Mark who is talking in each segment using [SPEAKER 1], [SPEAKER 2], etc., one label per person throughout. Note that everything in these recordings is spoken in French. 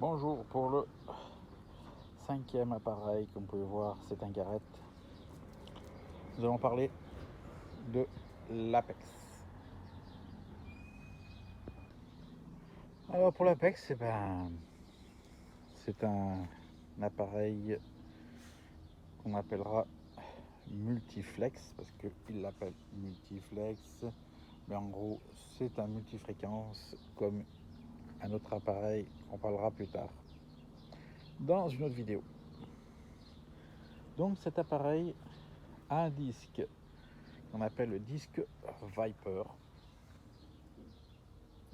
[SPEAKER 1] Bonjour, pour le cinquième appareil, comme vous pouvez voir, c'est un Garrett. Nous allons parler de l'Apex. Alors pour l'Apex, c'est un appareil qu'on appellera multiflex, parce qu'il l'appelle multiflex, mais en gros c'est un multifréquence comme un autre appareil qu'on parlera plus tard dans une autre vidéo. Donc cet appareil a un disque qu'on appelle le disque Viper.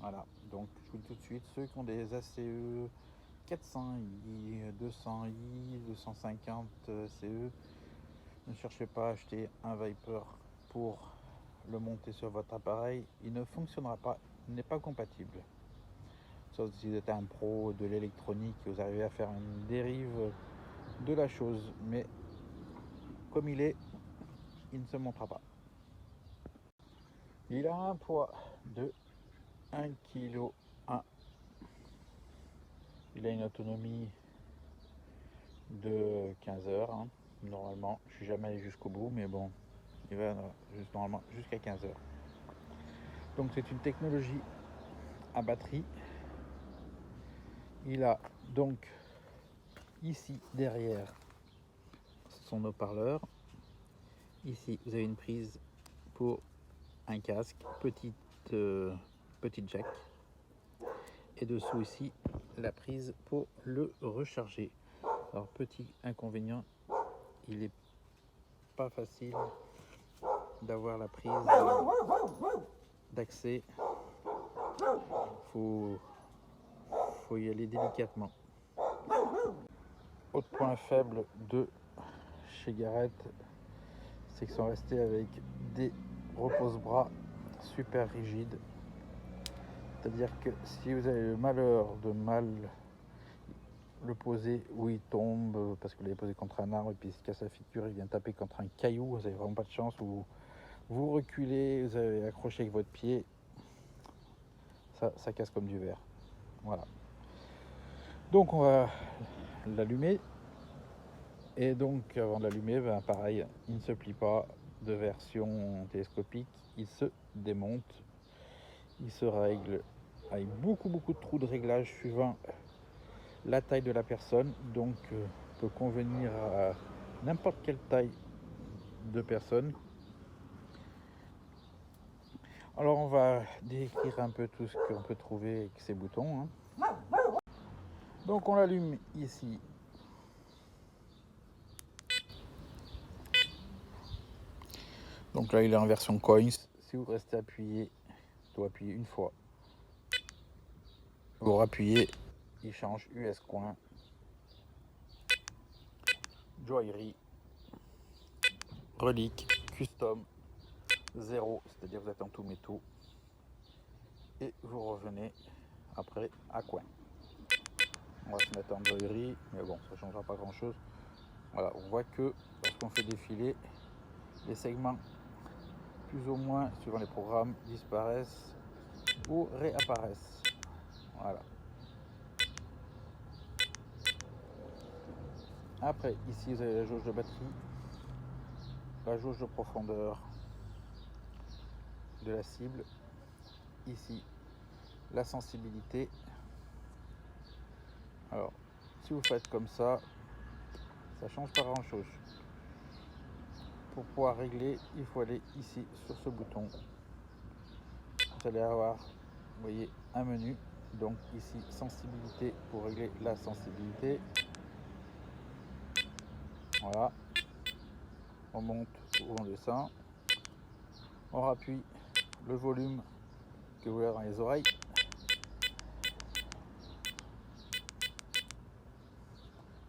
[SPEAKER 1] Voilà, donc je vous dis tout de suite, ceux qui ont des ACE 400i, 200i, 250 CE, ne cherchez pas à acheter un Viper pour le monter sur votre appareil, il ne fonctionnera pas, il n'est pas compatible. Sauf si vous êtes un pro de l'électronique et vous arrivez à faire une dérive de la chose, mais comme il est, il ne se montera pas. Il a un poids de 1 kg. Il a une autonomie de 15 heures, hein, normalement. Je suis jamais allé jusqu'au bout, mais bon, il va normalement jusqu'à 15 heures. Donc c'est une technologie à batterie. Il a donc ici derrière son haut-parleur. Ici vous avez une prise pour un casque, petite jack. Et dessous ici la prise pour le recharger. Alors petit inconvénient, il est pas facile d'avoir la prise d'accès. Faut y aller délicatement. Autre point faible de chez Garrett, c'est qu'ils sont restés avec des repose-bras super rigides. C'est-à-dire que si vous avez le malheur de mal le poser où il tombe, parce que vous l'avez posé contre un arbre et puis il se casse la figure, il vient taper contre un caillou, vous n'avez vraiment pas de chance, vous reculez, vous avez accroché avec votre pied, ça casse comme du verre. Voilà. Donc on va l'allumer. Et donc avant de l'allumer, pareil, il ne se plie pas de version télescopique, il se démonte, il se règle avec beaucoup de trous de réglage suivant la taille de la personne, donc peut convenir à n'importe quelle taille de personne. Alors on va décrire un peu tout ce qu'on peut trouver avec ces boutons, hein. Donc on l'allume ici. Donc là il est en version coins. Si vous restez appuyé, il doit appuyer une fois. Vous rappuyez, il change US coin, joaillerie, relique, custom, 0, c'est-à-dire vous êtes en tout métaux. Et vous revenez après à coin. On va se mettre en joaillerie, mais bon, ça ne changera pas grand-chose. Voilà, on voit que lorsqu'on fait défiler, les segments, plus ou moins, suivant les programmes, disparaissent ou réapparaissent. Voilà. Après, ici, vous avez la jauge de batterie, la jauge de profondeur de la cible. Ici, la sensibilité. Alors, si vous faites comme ça change pas grand chose. Pour pouvoir régler, il faut aller ici sur ce bouton. Vous allez avoir, vous voyez, un menu. Donc ici, sensibilité pour régler la sensibilité. Voilà. On monte ou on descend. On rappuie le volume que vous avez dans les oreilles.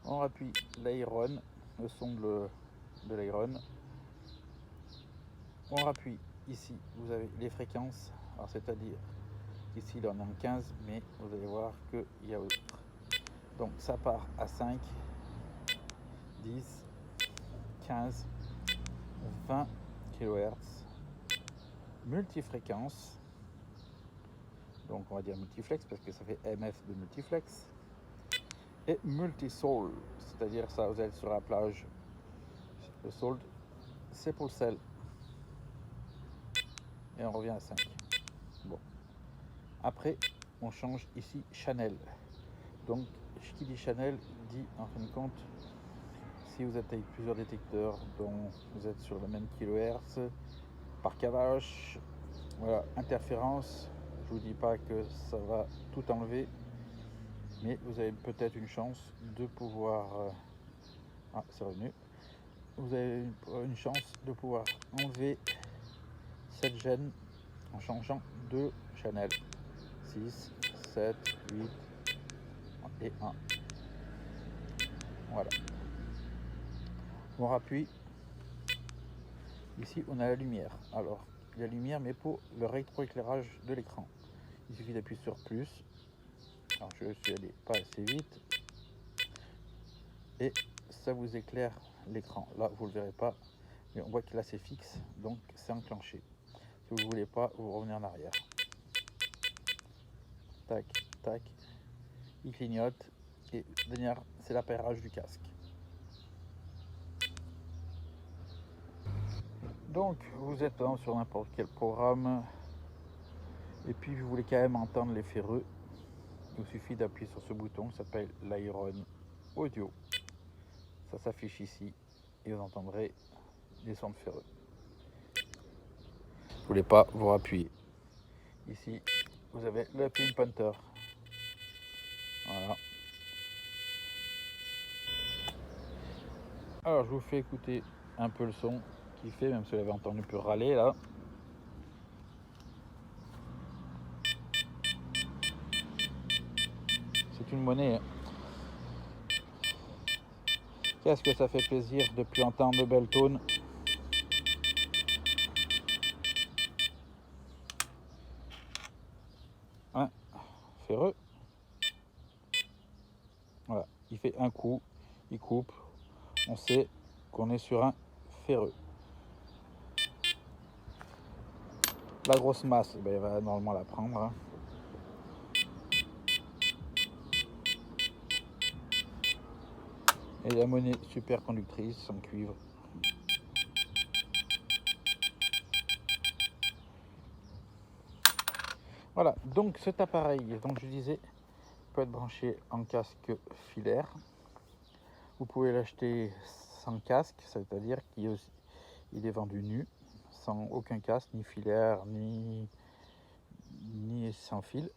[SPEAKER 1] On rappuie l'airon, le son de l'airon. On rappuie ici, vous avez les fréquences. Alors c'est-à-dire ici il en est en 15, mais vous allez voir qu'il y a autre. Donc ça part à 5, 10, 15, 20 kHz. Multifréquence. Donc on va dire multiflex parce que ça fait MF de multiflex. et multi-sold, c'est-à-dire ça, vous êtes sur la plage, le sold, c'est pour le sel. Et on revient à 5. Bon. Après, on change ici Channel. Donc, qui dit Channel dit en fin de compte, si vous êtes avec plusieurs détecteurs dont vous êtes sur le même kilohertz, par cavage, voilà, interférence, je vous dis pas que ça va tout enlever, mais vous avez peut-être une chance de pouvoir... ah, c'est revenu. Vous avez une chance de pouvoir enlever cette gêne en changeant de channel. 6, 7, 8 et 1. Voilà. On rappuie. Ici, on a la lumière. Alors, la lumière, mais pour le rétroéclairage de l'écran. Il suffit d'appuyer sur plus. Alors, je suis allé pas assez vite. Et ça vous éclaire l'écran. Là, vous ne le verrez pas. Mais on voit que là, c'est fixe. Donc, c'est enclenché. Si vous ne voulez pas, vous revenez en arrière. Tac, tac. Il clignote. Et dernière, c'est l'appairage du casque. Donc, vous êtes sur n'importe quel programme. Et puis, vous voulez quand même entendre les ferreux. Il vous suffit d'appuyer sur ce bouton qui s'appelle l'Iron Audio. Ça s'affiche ici et vous entendrez des sons de ferreux. Vous ne voulez pas vous appuyer. Ici, vous avez le Pin Panther. Voilà. Alors, je vous fais écouter un peu le son qu'il fait, même si vous l'avez entendu un peu râler là. C'est une monnaie. Qu'est-ce que ça fait plaisir de plus entendre de belles tones. Hein, ferreux. Voilà, il fait un coup, il coupe. On sait qu'on est sur un ferreux. La grosse masse, ben, il va normalement la prendre. Hein. Et la monnaie super conductrice en cuivre. Voilà, donc cet appareil, donc je disais, peut être branché en casque filaire. Vous pouvez l'acheter sans casque, c'est-à-dire qu'il est vendu nu, sans aucun casque, ni filaire, ni sans fil.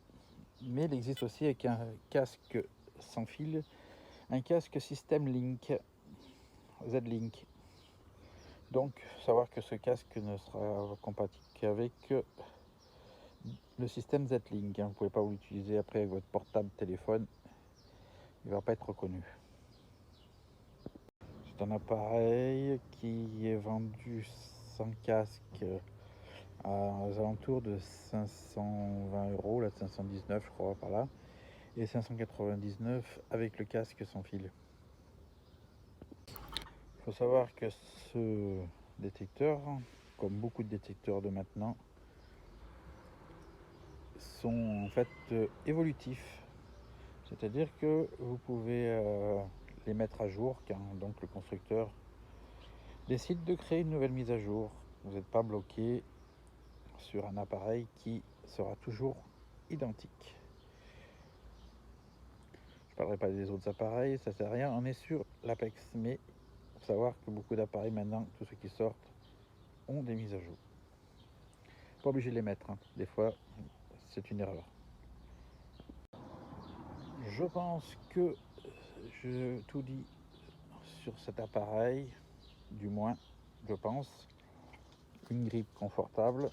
[SPEAKER 1] Mais il existe aussi avec un casque sans fil, un casque système Link, Z-Link. Donc, savoir que ce casque ne sera compatible qu'avec le système Z-Link. Vous ne pouvez pas l'utiliser après avec votre portable téléphone, il ne va pas être reconnu. C'est un appareil qui est vendu sans casque aux alentours de 520 euros, là 519 je crois par là, et 599 avec le casque sans fil. Il faut savoir que ce détecteur, comme beaucoup de détecteurs de maintenant, sont en fait évolutifs. C'est-à-dire que vous pouvez les mettre à jour quand donc le constructeur décide de créer une nouvelle mise à jour. Vous n'êtes pas bloqué sur un appareil qui sera toujours identique. Je ne parlerai pas des autres appareils, ça ne sert à rien. On est sur l'Apex, mais il faut savoir que beaucoup d'appareils maintenant, tous ceux qui sortent, ont des mises à jour. Pas obligé de les mettre, hein. Des fois c'est une erreur. Je pense que je tout dit sur cet appareil, du moins je pense. Une grippe confortable.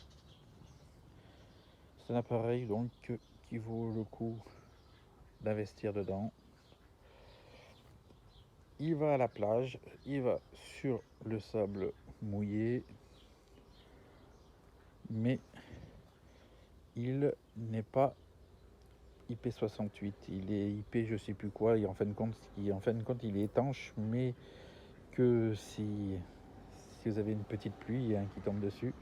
[SPEAKER 1] C'est un appareil donc qui vaut le coup d'investir dedans. Il va à la plage, il va sur le sable mouillé, mais il n'est pas IP68, il est IP je sais plus quoi, et en fin de compte il est étanche, mais que si vous avez une petite pluie qui tombe dessus,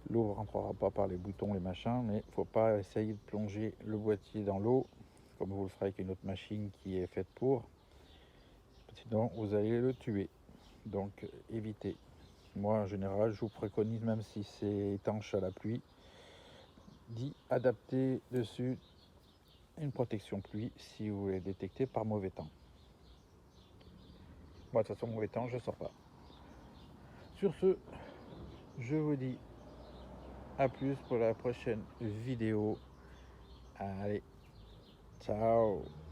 [SPEAKER 1] l'eau ne rentrera pas par les boutons, les machins, mais il ne faut pas essayer de plonger le boîtier dans l'eau, comme vous le ferez avec une autre machine qui est faite pour. Sinon, vous allez le tuer. Donc, évitez. Moi, en général, je vous préconise, même si c'est étanche à la pluie, d'y adapter dessus une protection pluie si vous voulez détecter par mauvais temps. Moi, de toute façon, mauvais temps, je ne sors pas. Sur ce, je vous dis à plus pour la prochaine vidéo. Allez, ciao!